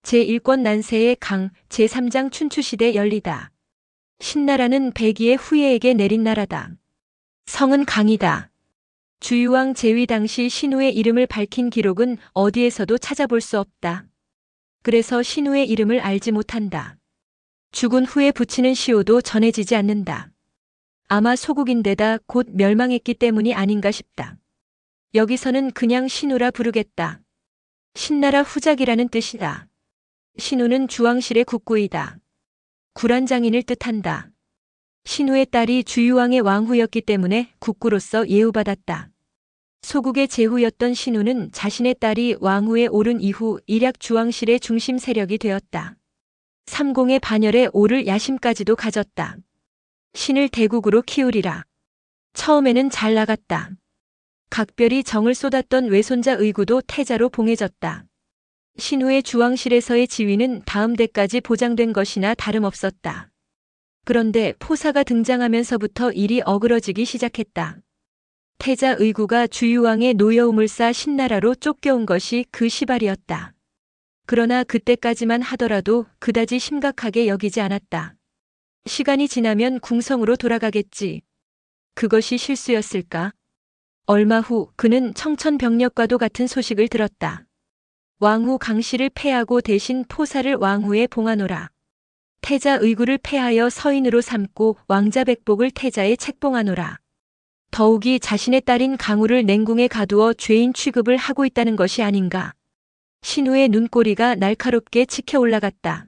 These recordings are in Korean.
제1권 난세의 강, 제3장 춘추시대 열리다. 신나라는 백의의 후예에게 내린 나라다. 성은 강이다. 주유왕 제위 당시 신우의 이름을 밝힌 기록은 어디에서도 찾아볼 수 없다. 그래서 신우의 이름을 알지 못한다. 죽은 후에 붙이는 시호도 전해지지 않는다. 아마 소국인데다 곧 멸망했기 때문이 아닌가 싶다. 여기서는 그냥 신우라 부르겠다. 신나라 후작이라는 뜻이다. 신우는 주왕실의 국구이다. 구란장인을 뜻한다. 신우의 딸이 주유왕의 왕후였기 때문에 국구로서 예우받았다. 소국의 제후였던 신우는 자신의 딸이 왕후에 오른 이후 일약 주왕실의 중심 세력이 되었다. 삼공의 반열에 오를 야심까지도 가졌다. 신을 대국으로 키우리라. 처음에는 잘 나갔다. 각별히 정을 쏟았던 외손자 의구도 태자로 봉해졌다. 신우의 주왕실에서의 지위는 다음 대까지 보장된 것이나 다름없었다. 그런데 포사가 등장하면서부터 일이 어그러지기 시작했다. 태자 의구가 주유왕의 노여움을 쌓아 신나라로 쫓겨온 것이 그 시발이었다. 그러나 그때까지만 하더라도 그다지 심각하게 여기지 않았다. 시간이 지나면 궁성으로 돌아가겠지. 그것이 실수였을까? 얼마 후 그는 청천벽력과도 같은 소식을 들었다. 왕후 강씨를 패하고 대신 포사를 왕후에 봉하노라. 태자 의구를 패하여 서인으로 삼고 왕자 백복을 태자에 책봉하노라. 더욱이 자신의 딸인 강우를 냉궁에 가두어 죄인 취급을 하고 있다는 것이 아닌가. 신우의 눈꼬리가 날카롭게 치켜 올라갔다.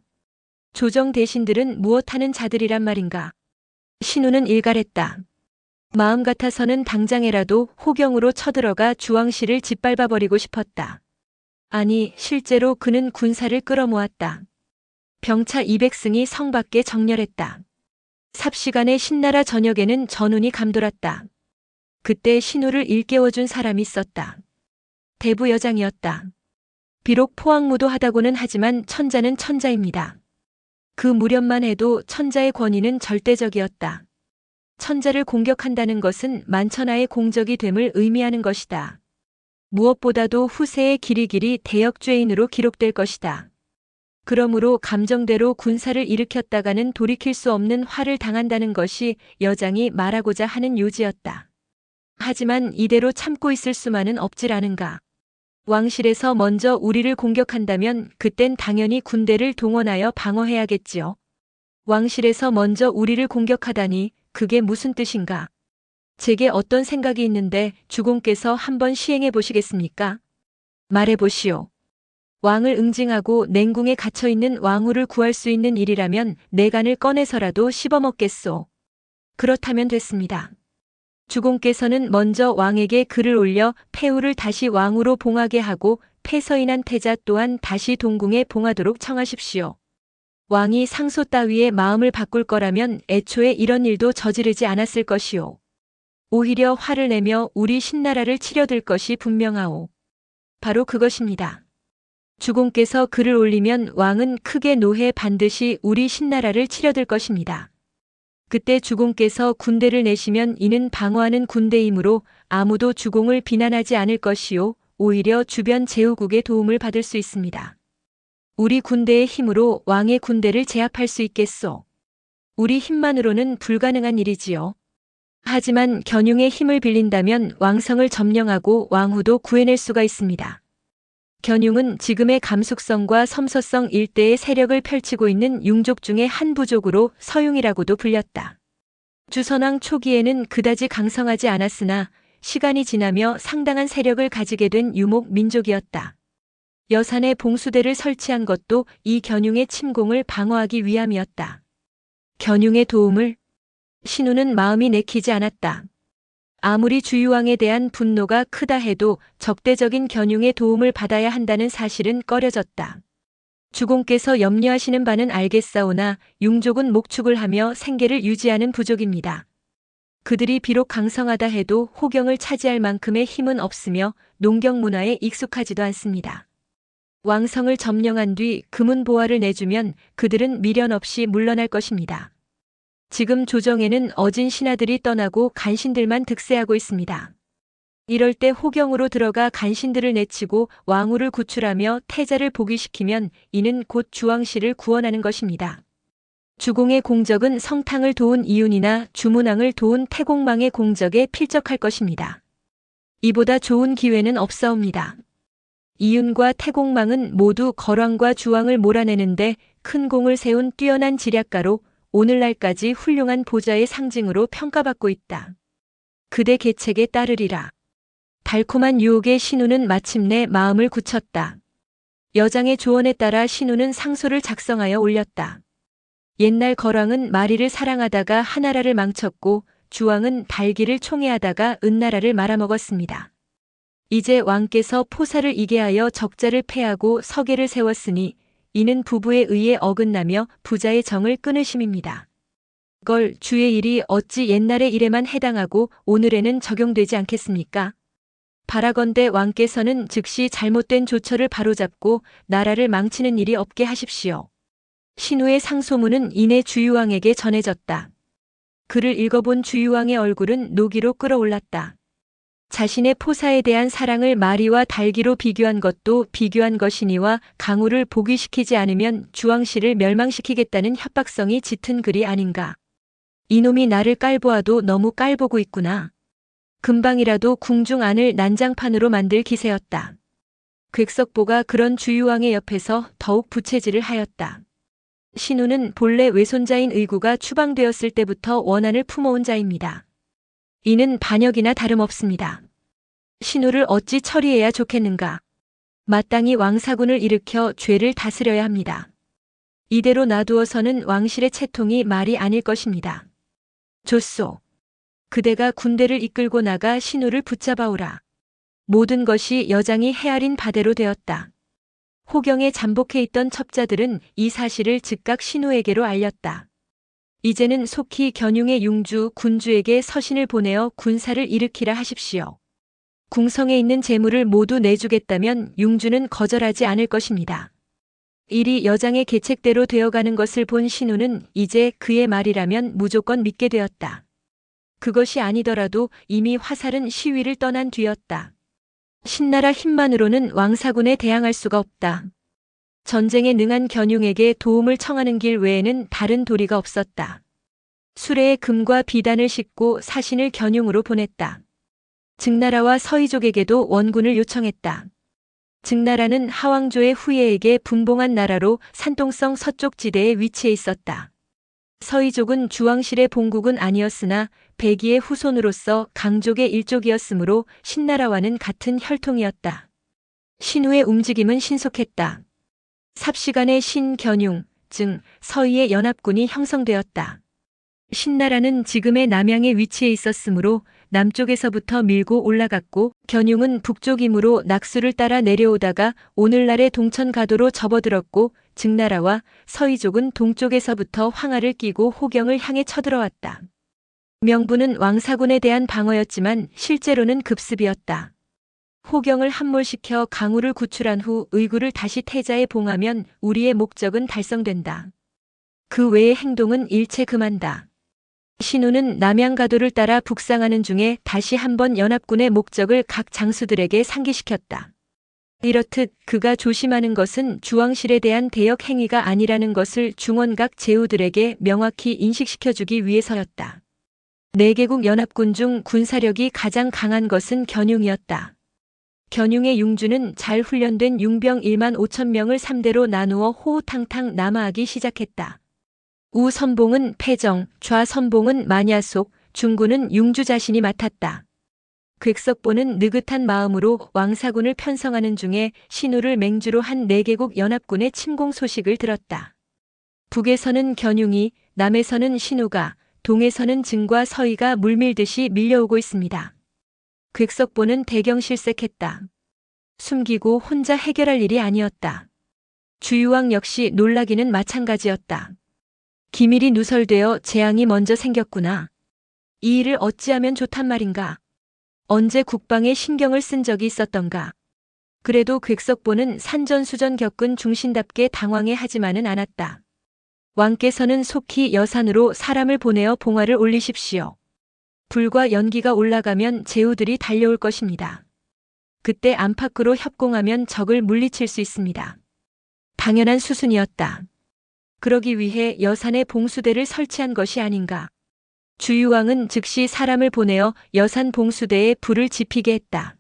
조정 대신들은 무엇하는 자들이란 말인가. 신우는 일갈했다. 마음 같아서는 당장에라도 호경으로 쳐들어가 주왕실을 짓밟아버리고 싶었다. 아니, 실제로 그는 군사를 끌어모았다. 병차 200승이 성 밖에 정렬했다. 삽시간에 신나라 전역에는 전운이 감돌았다. 그때 신우를 일깨워준 사람이 있었다. 대부여장이었다. 비록 포항무도하다고는 하지만 천자는 천자입니다. 그 무렵만 해도 천자의 권위는 절대적이었다. 천자를 공격한다는 것은 만천하의 공적이 됨을 의미하는 것이다. 무엇보다도 후세의 길이길이 대역죄인으로 기록될 것이다. 그러므로 감정대로 군사를 일으켰다가는 돌이킬 수 없는 화를 당한다는 것이 여장이 말하고자 하는 요지였다. 하지만 이대로 참고 있을 수만은 없질 않은가. 왕실에서 먼저 우리를 공격한다면 그땐 당연히 군대를 동원하여 방어해야겠지요. 왕실에서 먼저 우리를 공격하다니 그게 무슨 뜻인가? 제게 어떤 생각이 있는데 주공께서 한번 시행해 보시겠습니까? 말해 보시오. 왕을 응징하고 냉궁에 갇혀있는 왕후를 구할 수 있는 일이라면 내간을 꺼내서라도 씹어먹겠소. 그렇다면 됐습니다. 주공께서는 먼저 왕에게 글을 올려 폐후를 다시 왕으로 봉하게 하고 폐서인한 태자 또한 다시 동궁에 봉하도록 청하십시오. 왕이 상소 따위의 마음을 바꿀 거라면 애초에 이런 일도 저지르지 않았을 것이오. 오히려 화를 내며 우리 신나라를 치려들 것이 분명하오. 바로 그것입니다. 주공께서 글을 올리면 왕은 크게 노해 반드시 우리 신나라를 치려들 것입니다. 그때 주공께서 군대를 내시면 이는 방어하는 군대이므로 아무도 주공을 비난하지 않을 것이요. 오히려 주변 제후국의 도움을 받을 수 있습니다. 우리 군대의 힘으로 왕의 군대를 제압할 수 있겠소. 우리 힘만으로는 불가능한 일이지요. 하지만 견융의 힘을 빌린다면 왕성을 점령하고 왕후도 구해낼 수가 있습니다. 견융은 지금의 감숙성과 섬서성 일대의 세력을 펼치고 있는 융족 중의 한 부족으로 서융이라고도 불렸다. 주선왕 초기에는 그다지 강성하지 않았으나 시간이 지나며 상당한 세력을 가지게 된 유목 민족이었다. 여산에 봉수대를 설치한 것도 이 견융의 침공을 방어하기 위함이었다. 견융의 도움을 신우는 마음이 내키지 않았다. 아무리 주유왕에 대한 분노가 크다 해도 적대적인 견융의 도움을 받아야 한다는 사실은 꺼려졌다. 주공께서 염려하시는 바는 알겠사오나 융족은 목축을 하며 생계를 유지하는 부족입니다. 그들이 비록 강성하다 해도 호경을 차지할 만큼의 힘은 없으며 농경 문화에 익숙하지도 않습니다. 왕성을 점령한 뒤 금은 보화를 내주면 그들은 미련 없이 물러날 것입니다. 지금 조정에는 어진 신하들이 떠나고 간신들만 득세하고 있습니다. 이럴 때 호경으로 들어가 간신들을 내치고 왕후를 구출하며 태자를 복위시키면 이는 곧 주왕씨를 구원하는 것입니다. 주공의 공적은 성탕을 도운 이윤이나 주문왕을 도운 태공망의 공적에 필적할 것입니다. 이보다 좋은 기회는 없사옵니다. 이윤과 태공망은 모두 거왕과 주왕을 몰아내는데 큰 공을 세운 뛰어난 지략가로 오늘날까지 훌륭한 보좌의 상징으로 평가받고 있다. 그대 계책에 따르리라. 달콤한 유혹에 신우는 마침내 마음을 굳혔다. 여장의 조언에 따라 신우는 상소를 작성하여 올렸다. 옛날 거왕은 마리를 사랑하다가 하나라를 망쳤고 주왕은 발기를 총애하다가 은나라를 말아먹었습니다. 이제 왕께서 포사를 이게 하여 적자를 패하고 서계를 세웠으니 이는 부부에 의해 어긋나며 부자의 정을 끊으심입니다. 걸 주의 일이 어찌 옛날의 일에만 해당하고 오늘에는 적용되지 않겠습니까? 바라건대 왕께서는 즉시 잘못된 조처를 바로잡고 나라를 망치는 일이 없게 하십시오. 신우의 상소문은 이내 주유왕에게 전해졌다. 글을 읽어본 주유왕의 얼굴은 노기로 끓어올랐다. 자신의 포사에 대한 사랑을 마리와 달기로 비교한 것도 비교한 것이니와 강우를 복위시키지 않으면 주왕씨를 멸망시키겠다는 협박성이 짙은 글이 아닌가. 이놈이 나를 깔보아도 너무 깔보고 있구나. 금방이라도 궁중 안을 난장판으로 만들 기세였다. 객석보가 그런 주유왕의 옆에서 더욱 부채질을 하였다. 신우는 본래 외손자인 의구가 추방되었을 때부터 원한을 품어온 자입니다. 이는 반역이나 다름없습니다. 신우를 어찌 처리해야 좋겠는가. 마땅히 왕사군을 일으켜 죄를 다스려야 합니다. 이대로 놔두어서는 왕실의 채통이 말이 아닐 것입니다. 좋소. 그대가 군대를 이끌고 나가 신우를 붙잡아오라. 모든 것이 여장이 헤아린 바대로 되었다. 호경에 잠복해 있던 첩자들은 이 사실을 즉각 신우에게로 알렸다. 이제는 속히 견융의 융주 군주에게 서신을 보내어 군사를 일으키라 하십시오. 궁성에 있는 재물을 모두 내주겠다면 융주는 거절하지 않을 것입니다. 일이 여장의 계책대로 되어가는 것을 본 신우는 이제 그의 말이라면 무조건 믿게 되었다. 그것이 아니더라도 이미 화살은 시위를 떠난 뒤였다. 신나라 힘만으로는 왕사군에 대항할 수가 없다. 전쟁에 능한 견융에게 도움을 청하는 길 외에는 다른 도리가 없었다. 수레에 금과 비단을 싣고 사신을 견융으로 보냈다. 증나라와 서희족에게도 원군을 요청했다. 증나라는 하왕조의 후예에게 분봉한 나라로 산동성 서쪽 지대에 위치해 있었다. 서희족은 주왕실의 본국은 아니었으나 백의의 후손으로서 강족의 일족이었으므로 신나라와는 같은 혈통이었다. 신우의 움직임은 신속했다. 삽시간에 신견융, 증, 서희의 연합군이 형성되었다. 신나라는 지금의 남양에 위치해 있었으므로 남쪽에서부터 밀고 올라갔고 견융은 북쪽이므로 낙수를 따라 내려오다가 오늘날의 동천가도로 접어들었고 증나라와 서희족은 동쪽에서부터 황하를 끼고 호경을 향해 쳐들어왔다. 명분은 왕사군에 대한 방어였지만 실제로는 급습이었다. 호경을 함몰시켜 강우를 구출한 후 의구를 다시 태자에 봉하면 우리의 목적은 달성된다. 그 외의 행동은 일체 금한다. 신우는 남양가도를 따라 북상하는 중에 다시 한번 연합군의 목적을 각 장수들에게 상기시켰다. 이렇듯 그가 조심하는 것은 주왕실에 대한 대역 행위가 아니라는 것을 중원각 제후들에게 명확히 인식시켜주기 위해서였다. 4개국 연합군 중 군사력이 가장 강한 것은 견융이었다. 견융의 융주는 잘 훈련된 융병 1만 5천 명을 3대로 나누어 호호탕탕 남하하기 시작했다. 우선봉은 패정, 좌선봉은 마냐속, 중군은 융주 자신이 맡았다. 객석보는 느긋한 마음으로 왕사군을 편성하는 중에 신우를 맹주로 한 4개국 연합군의 침공 소식을 들었다. 북에서는 견융이, 남에서는 신우가, 동에서는 증과 서희가 물밀듯이 밀려오고 있습니다. 객석보는 대경실색했다. 숨기고 혼자 해결할 일이 아니었다. 주유왕 역시 놀라기는 마찬가지였다. 기밀이 누설되어 재앙이 먼저 생겼구나. 이 일을 어찌하면 좋단 말인가. 언제 국방에 신경을 쓴 적이 있었던가. 그래도 객석보는 산전수전 겪은 중신답게 당황해 하지만은 않았다. 왕께서는 속히 여산으로 사람을 보내어 봉화를 올리십시오. 불과 연기가 올라가면 제후들이 달려올 것입니다. 그때 안팎으로 협공하면 적을 물리칠 수 있습니다. 당연한 수순이었다. 그러기 위해 여산에 봉수대를 설치한 것이 아닌가. 주유왕은 즉시 사람을 보내어 여산 봉수대에 불을 지피게 했다.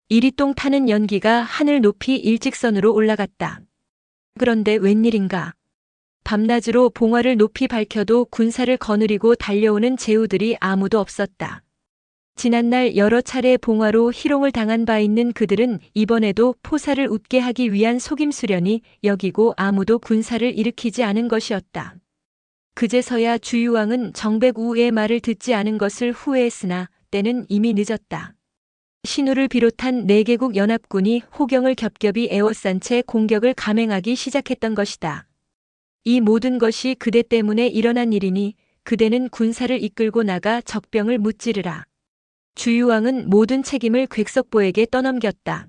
이리똥 타는 연기가 하늘 높이 일직선으로 올라갔다. 그런데 웬일인가. 밤낮으로 봉화를 높이 밝혀도 군사를 거느리고 달려오는 제후들이 아무도 없었다. 지난날 여러 차례 봉화로 희롱을 당한 바 있는 그들은 이번에도 포사를 웃게 하기 위한 속임수련이 여기고 아무도 군사를 일으키지 않은 것이었다. 그제서야 주유왕은 정백우의 말을 듣지 않은 것을 후회했으나 때는 이미 늦었다. 신우를 비롯한 4개국 연합군이 호경을 겹겹이 에워싼 채 공격을 감행하기 시작했던 것이다. 이 모든 것이 그대 때문에 일어난 일이니 그대는 군사를 이끌고 나가 적병을 무찌르라. 주유왕은 모든 책임을 객석보에게 떠넘겼다.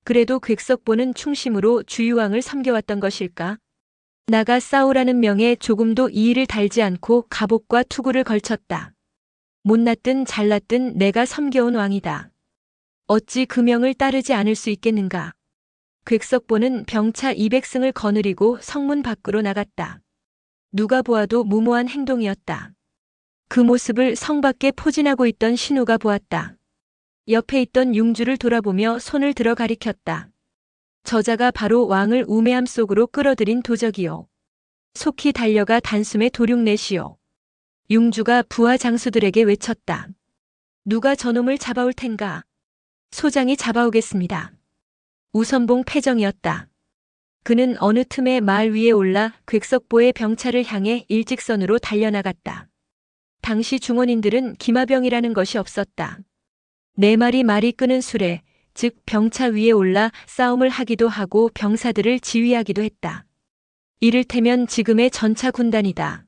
그래도 객석보는 충심으로 주유왕을 섬겨왔던 것일까? 나가 싸우라는 명에 조금도 이의를 달지 않고 갑옷과 투구를 걸쳤다. 못났든 잘났든 내가 섬겨온 왕이다. 어찌 그 명을 따르지 않을 수 있겠는가? 객석보는 병차 200승을 거느리고 성문 밖으로 나갔다. 누가 보아도 무모한 행동이었다. 그 모습을 성 밖에 포진하고 있던 신우가 보았다. 옆에 있던 융주를 돌아보며 손을 들어 가리켰다. 저자가 바로 왕을 우매함 속으로 끌어들인 도적이요. 속히 달려가 단숨에 도륙내시오. 융주가 부하 장수들에게 외쳤다. 누가 저놈을 잡아올 텐가? 소장이 잡아오겠습니다. 우선봉 패정이었다. 그는 어느 틈에 말 위에 올라 객석보의 병차를 향해 일직선으로 달려나갔다. 당시 중원인들은 기마병이라는 것이 없었다. 4마리 말이 끄는 수레, 즉 병차 위에 올라 싸움을 하기도 하고 병사들을 지휘하기도 했다. 이를테면 지금의 전차 군단이다.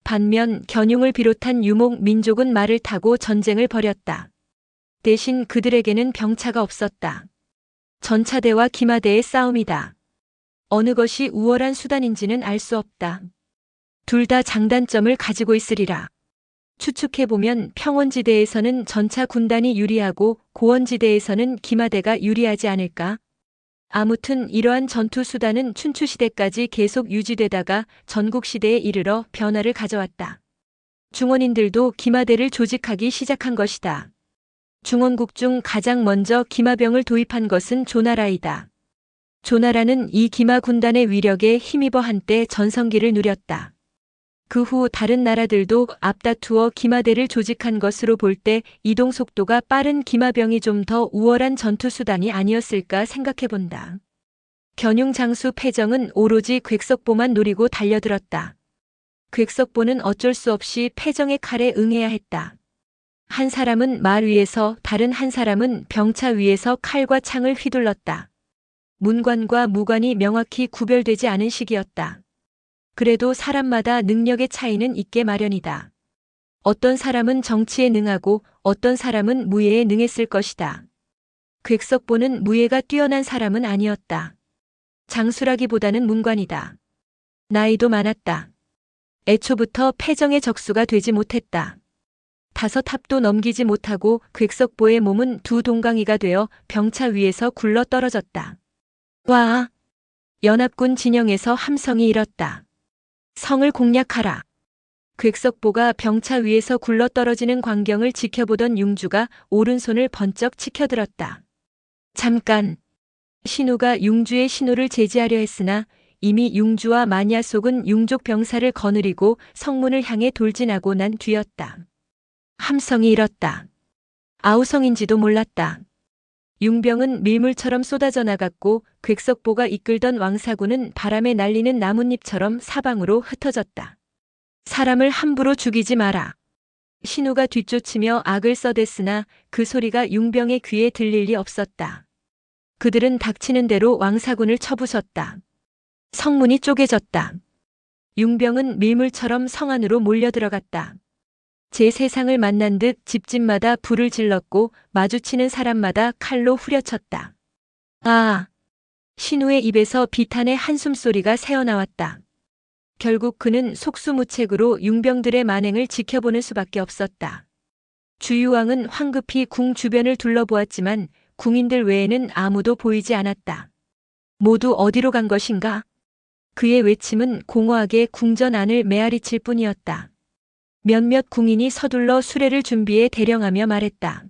반면 견융을 비롯한 유목 민족은 말을 타고 전쟁을 벌였다. 대신 그들에게는 병차가 없었다. 전차대와 기마대의 싸움이다. 어느 것이 우월한 수단인지는 알 수 없다. 둘 다 장단점을 가지고 있으리라. 추측해보면 평원지대에서는 전차 군단이 유리하고 고원지대에서는 기마대가 유리하지 않을까? 아무튼 이러한 전투 수단은 춘추시대까지 계속 유지되다가 전국시대에 이르러 변화를 가져왔다. 중원인들도 기마대를 조직하기 시작한 것이다. 중원국 중 가장 먼저 기마병을 도입한 것은 조나라이다. 조나라는 이 기마 군단의 위력에 힘입어 한때 전성기를 누렸다. 그 후 다른 나라들도 앞다투어 기마대를 조직한 것으로 볼 때 이동 속도가 빠른 기마병이 좀 더 우월한 전투수단이 아니었을까 생각해본다. 견융 장수 패정은 오로지 객석보만 노리고 달려들었다. 객석보는 어쩔 수 없이 패정의 칼에 응해야 했다. 한 사람은 말 위에서 다른 한 사람은 병차 위에서 칼과 창을 휘둘렀다. 문관과 무관이 명확히 구별되지 않은 시기였다. 그래도 사람마다 능력의 차이는 있게 마련이다. 어떤 사람은 정치에 능하고 어떤 사람은 무예에 능했을 것이다. 객석보는 무예가 뛰어난 사람은 아니었다. 장수라기보다는 문관이다. 나이도 많았다. 애초부터 패정의 적수가 되지 못했다. 5합도 넘기지 못하고 객석보의 몸은 2동강이가 되어 병차 위에서 굴러 떨어졌다. 와! 연합군 진영에서 함성이 일었다. 성을 공략하라. 객석보가 병차 위에서 굴러 떨어지는 광경을 지켜보던 융주가 오른손을 번쩍 치켜들었다. 잠깐! 신우가 융주의 신호를 제지하려 했으나 이미 융주와 마냐속은 융족 병사를 거느리고 성문을 향해 돌진하고 난 뒤였다. 함성이 일었다. 아우성인지도 몰랐다. 융병은 밀물처럼 쏟아져 나갔고 객석보가 이끌던 왕사군은 바람에 날리는 나뭇잎처럼 사방으로 흩어졌다. 사람을 함부로 죽이지 마라. 신우가 뒤쫓으며 악을 써댔으나 그 소리가 융병의 귀에 들릴 리 없었다. 그들은 닥치는 대로 왕사군을 쳐부쉈다. 성문이 쪼개졌다. 융병은 밀물처럼 성 안으로 몰려들어갔다. 제 세상을 만난 듯 집집마다 불을 질렀고 마주치는 사람마다 칼로 후려쳤다. 아! 신우의 입에서 비탄의 한숨소리가 새어나왔다. 결국 그는 속수무책으로 융병들의 만행을 지켜보는 수밖에 없었다. 주유왕은 황급히 궁 주변을 둘러보았지만 궁인들 외에는 아무도 보이지 않았다. 모두 어디로 간 것인가? 그의 외침은 공허하게 궁전 안을 메아리칠 뿐이었다. 몇몇 궁인이 서둘러 수레를 준비해 대령하며 말했다.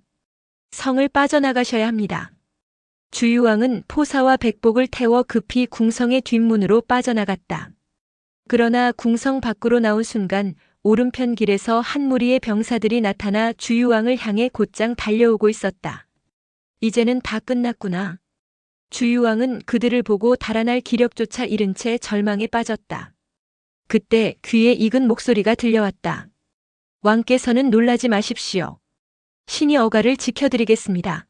성을 빠져나가셔야 합니다. 주유왕은 포사와 백복을 태워 급히 궁성의 뒷문으로 빠져나갔다. 그러나 궁성 밖으로 나온 순간 오른편 길에서 한 무리의 병사들이 나타나 주유왕을 향해 곧장 달려오고 있었다. 이제는 다 끝났구나. 주유왕은 그들을 보고 달아날 기력조차 잃은 채 절망에 빠졌다. 그때 귀에 익은 목소리가 들려왔다. 왕께서는 놀라지 마십시오. 신이 어가를 지켜드리겠습니다.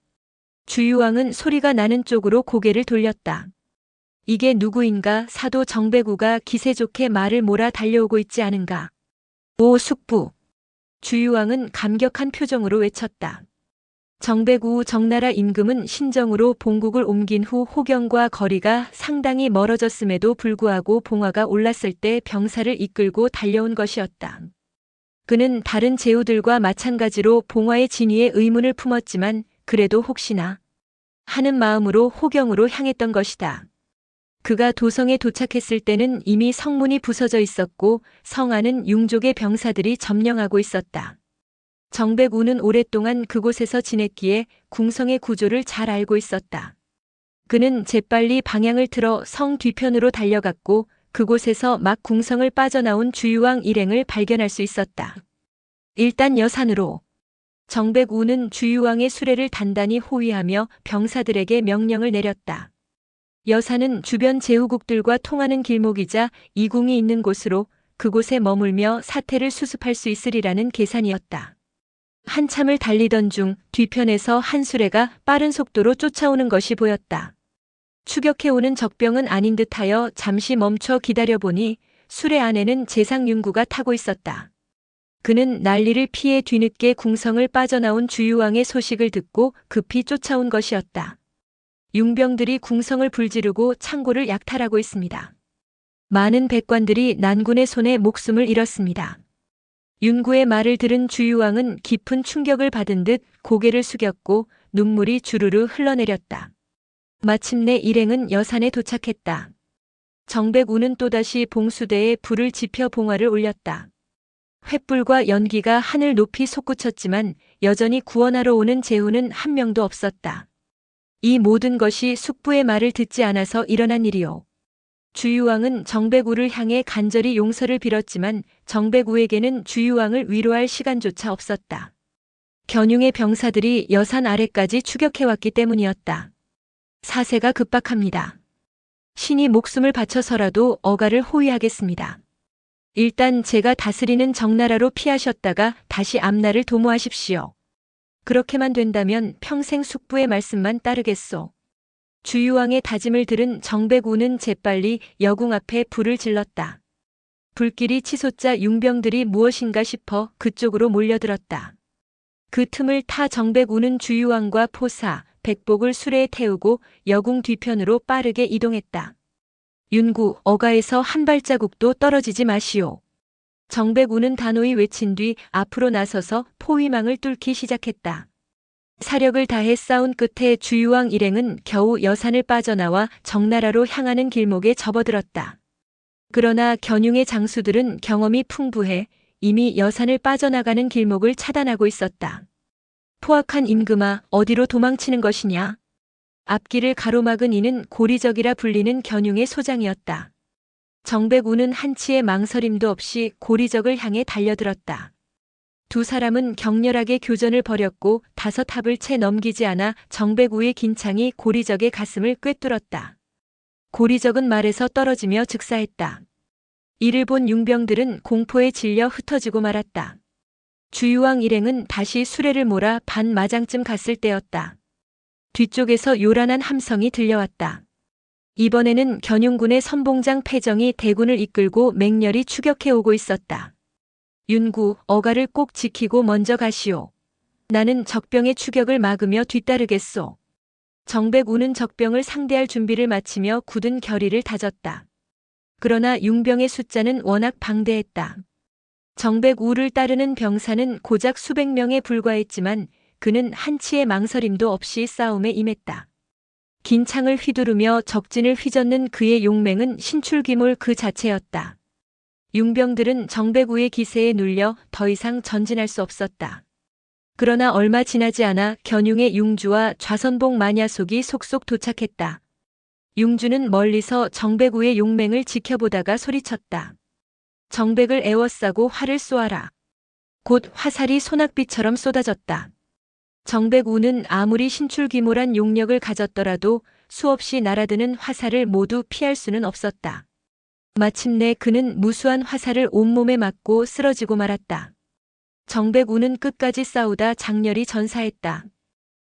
주유왕은 소리가 나는 쪽으로 고개를 돌렸다. 이게 누구인가? 사도 정배구가 기세 좋게 말을 몰아 달려오고 있지 않은가? 오 숙부! 주유왕은 감격한 표정으로 외쳤다. 정배구 정나라 임금은 신정으로 본국을 옮긴 후 호경과 거리가 상당히 멀어졌음에도 불구하고 봉화가 올랐을 때 병사를 이끌고 달려온 것이었다. 그는 다른 제후들과 마찬가지로 봉화의 진위에 의문을 품었지만 그래도 혹시나 하는 마음으로 호경으로 향했던 것이다. 그가 도성에 도착했을 때는 이미 성문이 부서져 있었고 성 안은 융족의 병사들이 점령하고 있었다. 정배구는 오랫동안 그곳에서 지냈기에 궁성의 구조를 잘 알고 있었다. 그는 재빨리 방향을 틀어 성 뒤편으로 달려갔고 그곳에서 막 궁성을 빠져나온 주유왕 일행을 발견할 수 있었다. 일단 여산으로. 정배구는 주유왕의 수레를 단단히 호위하며 병사들에게 명령을 내렸다. 여산은 주변 제후국들과 통하는 길목이자 이궁이 있는 곳으로 그곳에 머물며 사태를 수습할 수 있으리라는 계산이었다. 한참을 달리던 중 뒤편에서 한 수레가 빠른 속도로 쫓아오는 것이 보였다. 추격해오는 적병은 아닌 듯하여 잠시 멈춰 기다려보니 수레 안에는 재상윤구가 타고 있었다. 그는 난리를 피해 뒤늦게 궁성을 빠져나온 주유왕의 소식을 듣고 급히 쫓아온 것이었다. 융병들이 궁성을 불지르고 창고를 약탈하고 있습니다. 많은 백관들이 난군의 손에 목숨을 잃었습니다. 윤구의 말을 들은 주유왕은 깊은 충격을 받은 듯 고개를 숙였고 눈물이 주르르 흘러내렸다. 마침내 일행은 여산에 도착했다. 정배구는 또다시 봉수대에 불을 지펴 봉화를 올렸다. 횃불과 연기가 하늘 높이 솟구쳤지만 여전히 구원하러 오는 제후는 한 명도 없었다. 이 모든 것이 숙부의 말을 듣지 않아서 일어난 일이요. 주유왕은 정배구를 향해 간절히 용서를 빌었지만 정배구에게는 주유왕을 위로할 시간조차 없었다. 견융의 병사들이 여산 아래까지 추격해왔기 때문이었다. 사세가 급박합니다. 신이 목숨을 바쳐서라도 어가를 호위하겠습니다. 일단 제가 다스리는 정나라로 피하셨다가 다시 앞날을 도모하십시오. 그렇게만 된다면 평생 숙부의 말씀만 따르겠소. 주유왕의 다짐을 들은 정배구는 재빨리 여궁 앞에 불을 질렀다. 불길이 치솟자 융병들이 무엇인가 싶어 그쪽으로 몰려들었다. 그 틈을 타 정배구는 주유왕과 포사, 백복을 수레에 태우고 여궁 뒤편으로 빠르게 이동했다. 윤구, 어가에서 한 발자국도 떨어지지 마시오. 정배구는 단호히 외친 뒤 앞으로 나서서 포위망을 뚫기 시작했다. 사력을 다해 싸운 끝에 주유왕 일행은 겨우 여산을 빠져나와 정나라로 향하는 길목에 접어들었다. 그러나 견융의 장수들은 경험이 풍부해 이미 여산을 빠져나가는 길목을 차단하고 있었다. 포악한 임금아, 어디로 도망치는 것이냐? 앞길을 가로막은 이는 고리적이라 불리는 견융의 소장이었다. 정배구는 한치의 망설임도 없이 고리적을 향해 달려들었다. 두 사람은 격렬하게 교전을 벌였고 5합을 채 넘기지 않아 정배구의 긴 창이 고리적의 가슴을 꿰뚫었다. 고리적은 말에서 떨어지며 즉사했다. 이를 본 융병들은 공포에 질려 흩어지고 말았다. 주유왕 일행은 다시 수레를 몰아 반 마장쯤 갔을 때였다. 뒤쪽에서 요란한 함성이 들려왔다. 이번에는 견융군의 선봉장 패정이 대군을 이끌고 맹렬히 추격해 오고 있었다. 윤구, 어가를 꼭 지키고 먼저 가시오. 나는 적병의 추격을 막으며 뒤따르겠소. 정배구는 적병을 상대할 준비를 마치며 굳은 결의를 다졌다. 그러나 융병의 숫자는 워낙 방대했다. 정백우를 따르는 병사는 고작 수백 명에 불과했지만 그는 한치의 망설임도 없이 싸움에 임했다. 긴 창을 휘두르며 적진을 휘젓는 그의 용맹은 신출귀몰 그 자체였다. 융병들은 정백우의 기세에 눌려 더 이상 전진할 수 없었다. 그러나 얼마 지나지 않아 견융의 융주와 좌선봉 마냐속이 속속 도착했다. 융주는 멀리서 정백우의 용맹을 지켜보다가 소리쳤다. 정백을 에워싸고 활을 쏘아라. 곧 화살이 소낙비처럼 쏟아졌다. 정백우는 아무리 신출귀몰한 용력을 가졌더라도 수없이 날아드는 화살을 모두 피할 수는 없었다. 마침내 그는 무수한 화살을 온몸에 맞고 쓰러지고 말았다. 정백우는 끝까지 싸우다 장렬히 전사했다.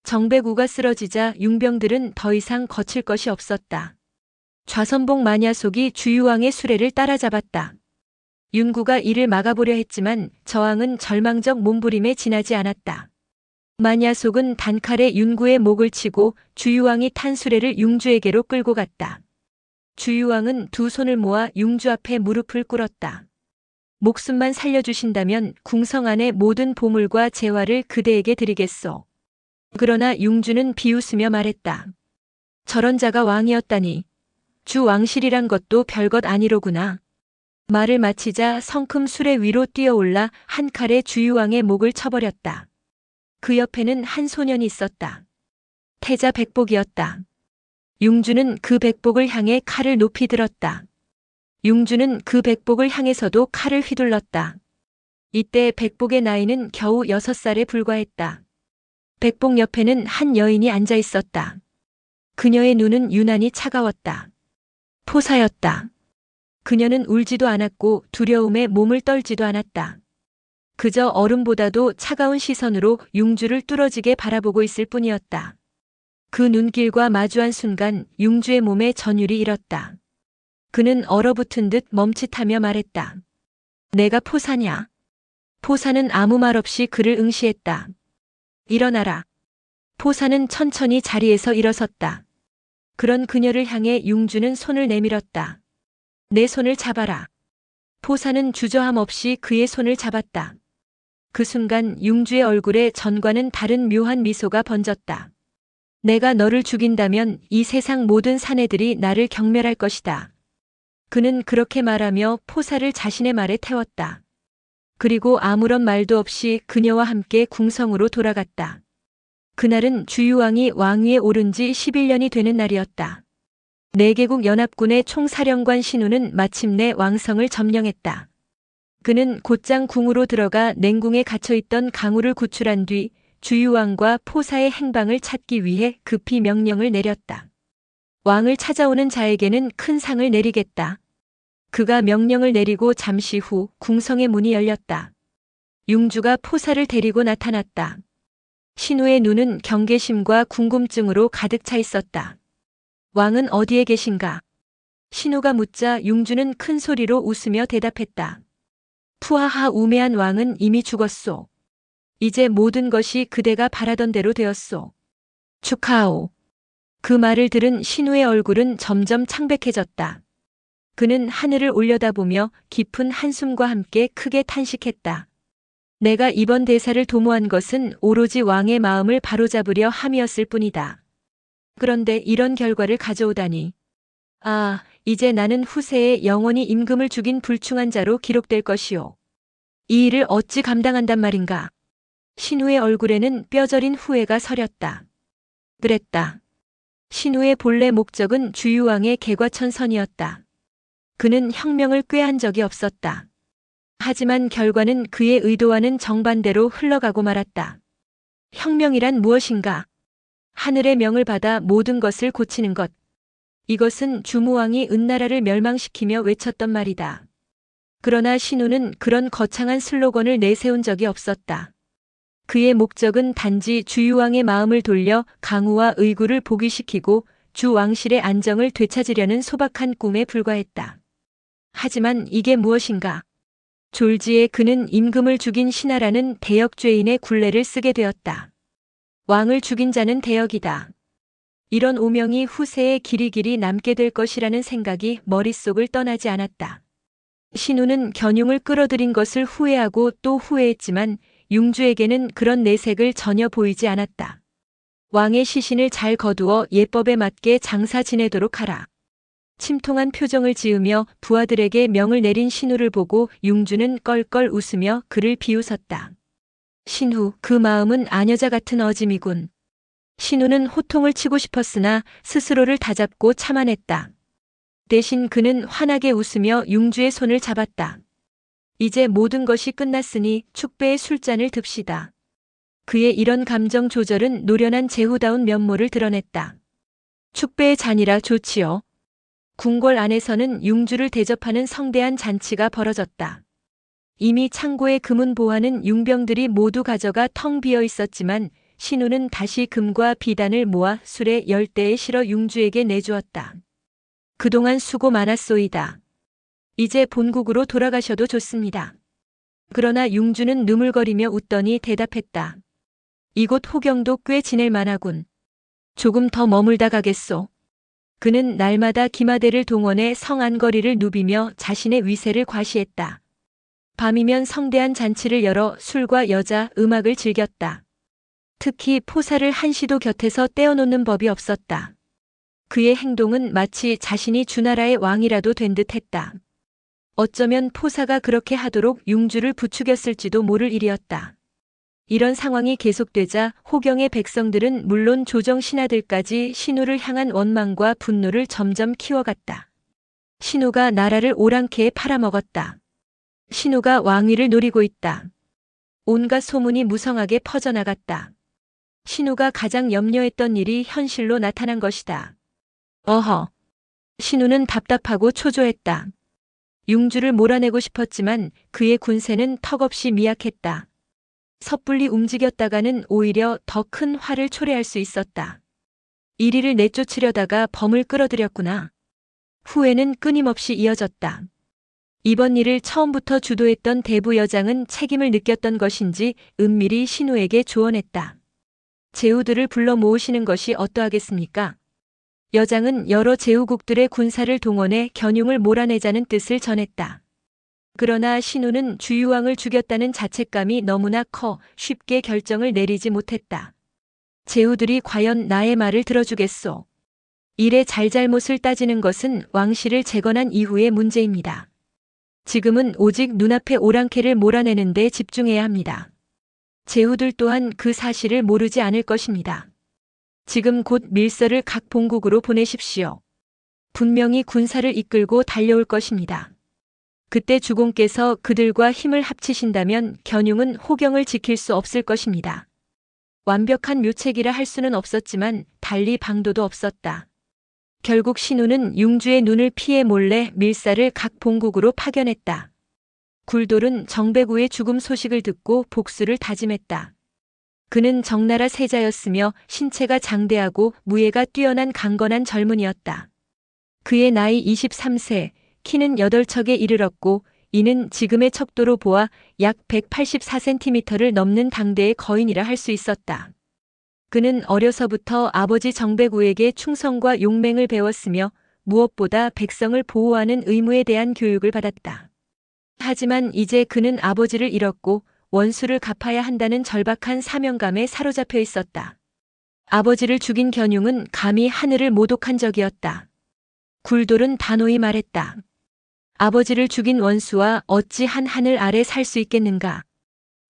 정백우가 쓰러지자 융병들은 더 이상 거칠 것이 없었다. 좌선봉 마냐속이 주유왕의 수레를 따라잡았다. 윤구가 이를 막아보려 했지만 저항은 절망적 몸부림에 지나지 않았다. 마냐속은 단칼에 윤구의 목을 치고 주유왕이 탄 수레를 융주에게로 끌고 갔다. 주유왕은 두 손을 모아 융주 앞에 무릎을 꿇었다. 목숨만 살려주신다면 궁성 안의 모든 보물과 재화를 그대에게 드리겠소. 그러나 융주는 비웃으며 말했다. 저런 자가 왕이었다니. 주 왕실이란 것도 별것 아니로구나. 말을 마치자 성큼 수레 위로 뛰어올라 한 칼에 주유왕의 목을 쳐버렸다. 그 옆에는 한 소년이 있었다. 태자 백복이었다. 융주는 그 백복을 향해 칼을 높이 들었다. 융주는 그 백복을 향해서도 칼을 휘둘렀다. 이때 백복의 나이는 겨우 6살에 불과했다. 백복 옆에는 한 여인이 앉아 있었다. 그녀의 눈은 유난히 차가웠다. 포사였다. 그녀는 울지도 않았고 두려움에 몸을 떨지도 않았다. 그저 얼음보다도 차가운 시선으로 융주를 뚫어지게 바라보고 있을 뿐이었다. 그 눈길과 마주한 순간 융주의 몸에 전율이 일었다. 그는 얼어붙은 듯 멈칫하며 말했다. 내가 포사냐? 포사는 아무 말 없이 그를 응시했다. 일어나라. 포사는 천천히 자리에서 일어섰다. 그런 그녀를 향해 융주는 손을 내밀었다. 내 손을 잡아라. 포사는 주저함 없이 그의 손을 잡았다. 그 순간 융주의 얼굴에 전과는 다른 묘한 미소가 번졌다. 내가 너를 죽인다면 이 세상 모든 사내들이 나를 경멸할 것이다. 그는 그렇게 말하며 포사를 자신의 말에 태웠다. 그리고 아무런 말도 없이 그녀와 함께 궁성으로 돌아갔다. 그날은 주유왕이 왕위에 오른 지 11년이 되는 날이었다. 4개국 연합군의 총사령관 신우는 마침내 왕성을 점령했다. 그는 곧장 궁으로 들어가 냉궁에 갇혀있던 강우를 구출한 뒤 주유왕과 포사의 행방을 찾기 위해 급히 명령을 내렸다. 왕을 찾아오는 자에게는 큰 상을 내리겠다. 그가 명령을 내리고 잠시 후 궁성의 문이 열렸다. 융주가 포사를 데리고 나타났다. 신우의 눈은 경계심과 궁금증으로 가득 차 있었다. 왕은 어디에 계신가? 신우가 묻자 융주는 큰 소리로 웃으며 대답했다. 푸하하 우매한 왕은 이미 죽었소. 이제 모든 것이 그대가 바라던 대로 되었소. 축하하오. 그 말을 들은 신우의 얼굴은 점점 창백해졌다. 그는 하늘을 올려다보며 깊은 한숨과 함께 크게 탄식했다. 내가 이번 대사를 도모한 것은 오로지 왕의 마음을 바로잡으려 함이었을 뿐이다. 그런데 이런 결과를 가져오다니. 아, 이제 나는 후세에 영원히 임금을 죽인 불충한 자로 기록될 것이오. 이 일을 어찌 감당한단 말인가. 신우의 얼굴에는 뼈저린 후회가 서렸다. 그랬다. 신우의 본래 목적은 주유왕의 개과천선이었다. 그는 혁명을 꾀한 적이 없었다. 하지만 결과는 그의 의도와는 정반대로 흘러가고 말았다. 혁명이란 무엇인가? 하늘의 명을 받아 모든 것을 고치는 것. 이것은 주무왕이 은나라를 멸망시키며 외쳤던 말이다. 그러나 신우는 그런 거창한 슬로건을 내세운 적이 없었다. 그의 목적은 단지 주유왕의 마음을 돌려 강우와 의구를 복위시키고 주 왕실의 안정을 되찾으려는 소박한 꿈에 불과했다. 하지만 이게 무엇인가? 졸지에 그는 임금을 죽인 신하라는 대역죄인의 굴레를 쓰게 되었다. 왕을 죽인 자는 대역이다. 이런 오명이 후세에 길이길이 남게 될 것이라는 생각이 머릿속을 떠나지 않았다. 신우는 견융을 끌어들인 것을 후회하고 또 후회했지만 융주에게는 그런 내색을 전혀 보이지 않았다. 왕의 시신을 잘 거두어 예법에 맞게 장사 지내도록 하라. 침통한 표정을 지으며 부하들에게 명을 내린 신우를 보고 융주는 껄껄 웃으며 그를 비웃었다. 신우, 그 마음은 아녀자 같은 어짐이군. 신우는 호통을 치고 싶었으나 스스로를 다잡고 참아냈다. 대신 그는 환하게 웃으며 융주의 손을 잡았다. 이제 모든 것이 끝났으니 축배의 술잔을 듭시다. 그의 이런 감정 조절은 노련한 제후다운 면모를 드러냈다. 축배의 잔이라 좋지요. 궁궐 안에서는 융주를 대접하는 성대한 잔치가 벌어졌다. 이미 창고의 금은 보화는 융병들이 모두 가져가 텅 비어 있었지만 신우는 다시 금과 비단을 모아 술의 열대에 실어 융주에게 내주었다. 그동안 수고 많았소이다. 이제 본국으로 돌아가셔도 좋습니다. 그러나 융주는 느물거리며 웃더니 대답했다. 이곳 호경도 꽤 지낼 만하군. 조금 더 머물다 가겠소. 그는 날마다 기마대를 동원해 성 안거리를 누비며 자신의 위세를 과시했다. 밤이면 성대한 잔치를 열어 술과 여자, 음악을 즐겼다. 특히 포사를 한시도 곁에서 떼어놓는 법이 없었다. 그의 행동은 마치 자신이 주나라의 왕이라도 된 듯했다. 어쩌면 포사가 그렇게 하도록 융주를 부추겼을지도 모를 일이었다. 이런 상황이 계속되자 호경의 백성들은 물론 조정 신하들까지 신우를 향한 원망과 분노를 점점 키워갔다. 신우가 나라를 오랑캐에 팔아먹었다. 신우가 왕위를 노리고 있다. 온갖 소문이 무성하게 퍼져나갔다. 신우가 가장 염려했던 일이 현실로 나타난 것이다. 어허. 신우는 답답하고 초조했다. 융주를 몰아내고 싶었지만 그의 군세는 턱없이 미약했다. 섣불리 움직였다가는 오히려 더 큰 화를 초래할 수 있었다. 이리를 내쫓으려다가 범을 끌어들였구나. 후회는 끊임없이 이어졌다. 이번 일을 처음부터 주도했던 대부 여장은 책임을 느꼈던 것인지 은밀히 신우에게 조언했다. 제후들을 불러 모으시는 것이 어떠하겠습니까? 여장은 여러 제후국들의 군사를 동원해 견융을 몰아내자는 뜻을 전했다. 그러나 신우는 주유왕을 죽였다는 자책감이 너무나 커 쉽게 결정을 내리지 못했다. 제후들이 과연 나의 말을 들어주겠소? 일의 잘잘못을 따지는 것은 왕실을 재건한 이후의 문제입니다. 지금은 오직 눈앞에 오랑캐를 몰아내는 데 집중해야 합니다. 제후들 또한 그 사실을 모르지 않을 것입니다. 지금 곧 밀서를 각 본국으로 보내십시오. 분명히 군사를 이끌고 달려올 것입니다. 그때 주공께서 그들과 힘을 합치신다면 견융은 호경을 지킬 수 없을 것입니다. 완벽한 묘책이라 할 수는 없었지만 달리 방도도 없었다. 결국 신우는 융주의 눈을 피해 몰래 밀사를 각 본국으로 파견했다. 굴돌은 정배구의 죽음 소식을 듣고 복수를 다짐했다. 그는 정나라 세자였으며 신체가 장대하고 무예가 뛰어난 강건한 젊은이였다. 그의 나이 23세, 키는 8척에 이르렀고 이는 지금의 척도로 보아 약 184cm를 넘는 당대의 거인이라 할 수 있었다. 그는 어려서부터 아버지 정배구에게 충성과 용맹을 배웠으며 무엇보다 백성을 보호하는 의무에 대한 교육을 받았다. 하지만 이제 그는 아버지를 잃었고 원수를 갚아야 한다는 절박한 사명감에 사로잡혀 있었다. 아버지를 죽인 견융은 감히 하늘을 모독한 적이었다. 굴돌은 단호히 말했다. 아버지를 죽인 원수와 어찌 한 하늘 아래 살 수 있겠는가.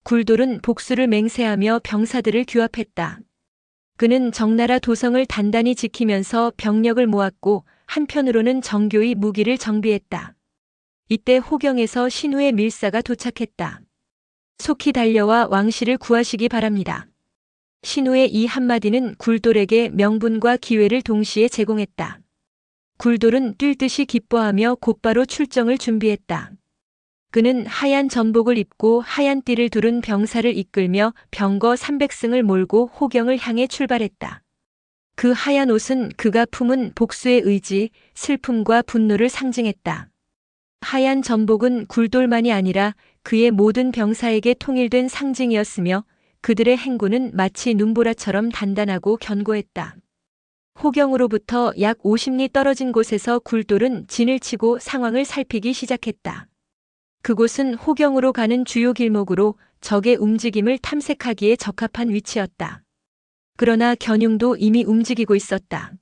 굴돌은 복수를 맹세하며 병사들을 규합했다. 그는 정나라 도성을 단단히 지키면서 병력을 모았고 한편으로는 정교히 무기를 정비했다. 이때 호경에서 신우의 밀사가 도착했다. 속히 달려와 왕실을 구하시기 바랍니다. 신우의 이 한마디는 굴돌에게 명분과 기회를 동시에 제공했다. 굴돌은 뛸 듯이 기뻐하며 곧바로 출정을 준비했다. 그는 하얀 전복을 입고 하얀 띠를 두른 병사를 이끌며 병거 300승을 몰고 호경을 향해 출발했다. 그 하얀 옷은 그가 품은 복수의 의지, 슬픔과 분노를 상징했다. 하얀 전복은 굴돌만이 아니라 그의 모든 병사에게 통일된 상징이었으며 그들의 행군은 마치 눈보라처럼 단단하고 견고했다. 호경으로부터 약 50리 떨어진 곳에서 굴돌은 진을 치고 상황을 살피기 시작했다. 그곳은 호경으로 가는 주요 길목으로 적의 움직임을 탐색하기에 적합한 위치였다. 그러나 견융도 이미 움직이고 있었다.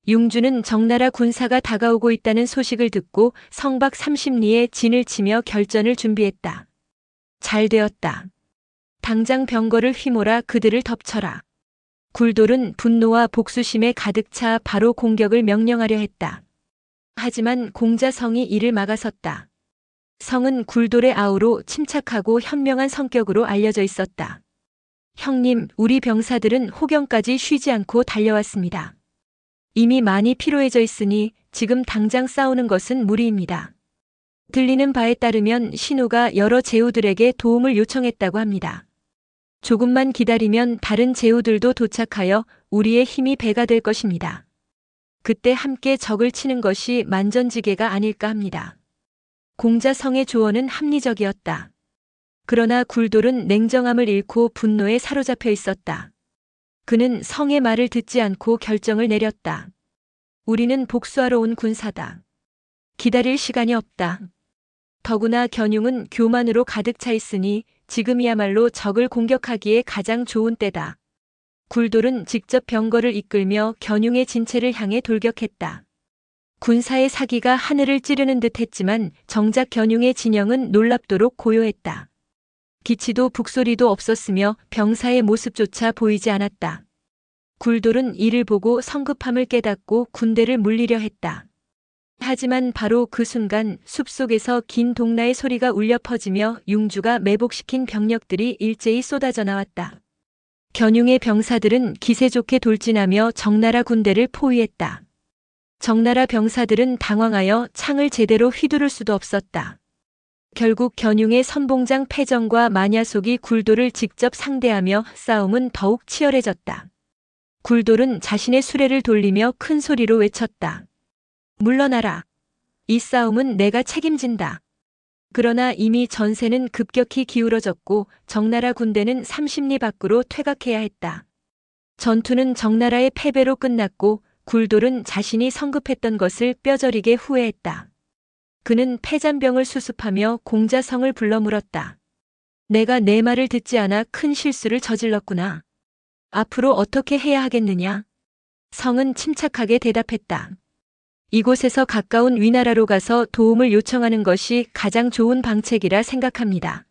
융주는 적나라 군사가 다가오고 있다는 소식을 듣고 성박 30리에 진을 치며 결전을 준비했다. 잘 되었다. 당장 병거를 휘몰아 그들을 덮쳐라. 굴돌은 분노와 복수심에 가득 차 바로 공격을 명령하려 했다. 하지만 공자성이 이를 막아섰다. 성은 굴돌의 아우로 침착하고 현명한 성격으로 알려져 있었다. 형님, 우리 병사들은 호경까지 쉬지 않고 달려왔습니다. 이미 많이 피로해져 있으니 지금 당장 싸우는 것은 무리입니다. 들리는 바에 따르면 신우가 여러 제후들에게 도움을 요청했다고 합니다. 조금만 기다리면 다른 제후들도 도착하여 우리의 힘이 배가 될 것입니다. 그때 함께 적을 치는 것이 만전지계가 아닐까 합니다. 공자성의 조언은 합리적이었다. 그러나 굴돌은 냉정함을 잃고 분노에 사로잡혀 있었다. 그는 성의 말을 듣지 않고 결정을 내렸다. 우리는 복수하러 온 군사다. 기다릴 시간이 없다. 더구나 견융은 교만으로 가득 차 있으니 지금이야말로 적을 공격하기에 가장 좋은 때다. 굴돌은 직접 병거를 이끌며 견융의 진체를 향해 돌격했다. 군사의 사기가 하늘을 찌르는 듯 했지만 정작 견융의 진영은 놀랍도록 고요했다. 기치도 북소리도 없었으며 병사의 모습조차 보이지 않았다. 굴돌은 이를 보고 성급함을 깨닫고 군대를 물리려 했다. 하지만 바로 그 순간 숲속에서 긴 동나의 소리가 울려 퍼지며 융주가 매복시킨 병력들이 일제히 쏟아져 나왔다. 견융의 병사들은 기세 좋게 돌진하며 적나라 군대를 포위했다. 적나라 병사들은 당황하여 창을 제대로 휘두를 수도 없었다. 결국 견융의 선봉장 패정과 마냐속이 굴돌을 직접 상대하며 싸움은 더욱 치열해졌다. 굴돌은 자신의 수레를 돌리며 큰 소리로 외쳤다. 물러나라. 이 싸움은 내가 책임진다. 그러나 이미 전세는 급격히 기울어졌고 적나라 군대는 30리 밖으로 퇴각해야 했다. 전투는 적나라의 패배로 끝났고 굴돌은 자신이 성급했던 것을 뼈저리게 후회했다. 그는 패잔병을 수습하며 공자성을 불러 물었다. 내가 내 말을 듣지 않아 큰 실수를 저질렀구나. 앞으로 어떻게 해야 하겠느냐? 성은 침착하게 대답했다. 이곳에서 가까운 위나라로 가서 도움을 요청하는 것이 가장 좋은 방책이라 생각합니다.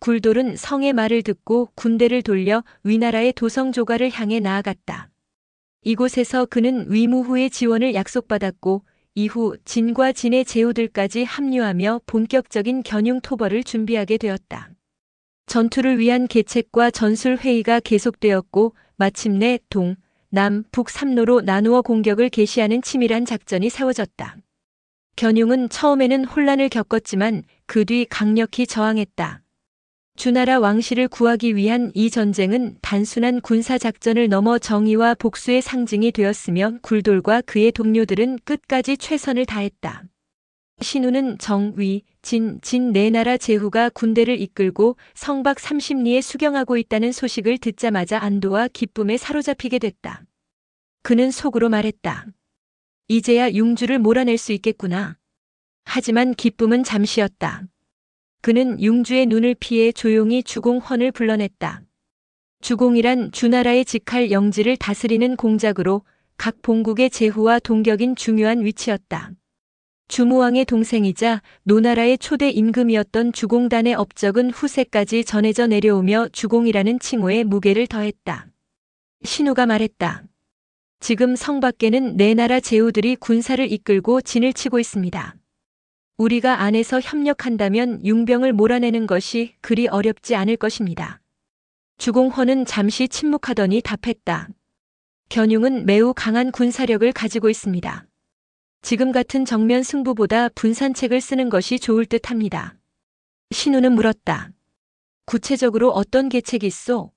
굴돌은 성의 말을 듣고 군대를 돌려 위나라의 도성조가를 향해 나아갔다. 이곳에서 그는 위무후의 지원을 약속받았고 이후 진과 진의 제후들까지 합류하며 본격적인 견융 토벌을 준비하게 되었다. 전투를 위한 계책과 전술 회의가 계속되었고 마침내 동, 남, 북 3로로 나누어 공격을 개시하는 치밀한 작전이 세워졌다. 견융은 처음에는 혼란을 겪었지만 그 뒤 강력히 저항했다. 주나라 왕실을 구하기 위한 이 전쟁은 단순한 군사 작전을 넘어 정의와 복수의 상징이 되었으며 굴돌과 그의 동료들은 끝까지 최선을 다했다. 신우는 정, 위, 진 네 나라 제후가 군대를 이끌고 성박 30리에 수경하고 있다는 소식을 듣자마자 안도와 기쁨에 사로잡히게 됐다. 그는 속으로 말했다. 이제야 융주를 몰아낼 수 있겠구나. 하지만 기쁨은 잠시였다. 그는 융주의 눈을 피해 조용히 주공헌을 불러냈다. 주공이란 주나라의 직할 영지를 다스리는 공작으로 각 본국의 제후와 동격인 중요한 위치였다. 주무왕의 동생이자 노나라의 초대 임금이었던 주공단의 업적은 후세까지 전해져 내려오며 주공이라는 칭호에 무게를 더했다. 신우가 말했다. 지금 성 밖에는 네 나라 제후들이 군사를 이끌고 진을 치고 있습니다. 우리가 안에서 협력한다면 융병을 몰아내는 것이 그리 어렵지 않을 것입니다. 주공헌은 잠시 침묵하더니 답했다. 견융은 매우 강한 군사력을 가지고 있습니다. 지금 같은 정면 승부보다 분산책을 쓰는 것이 좋을 듯 합니다. 신우는 물었다. 구체적으로 어떤 계책이 있소?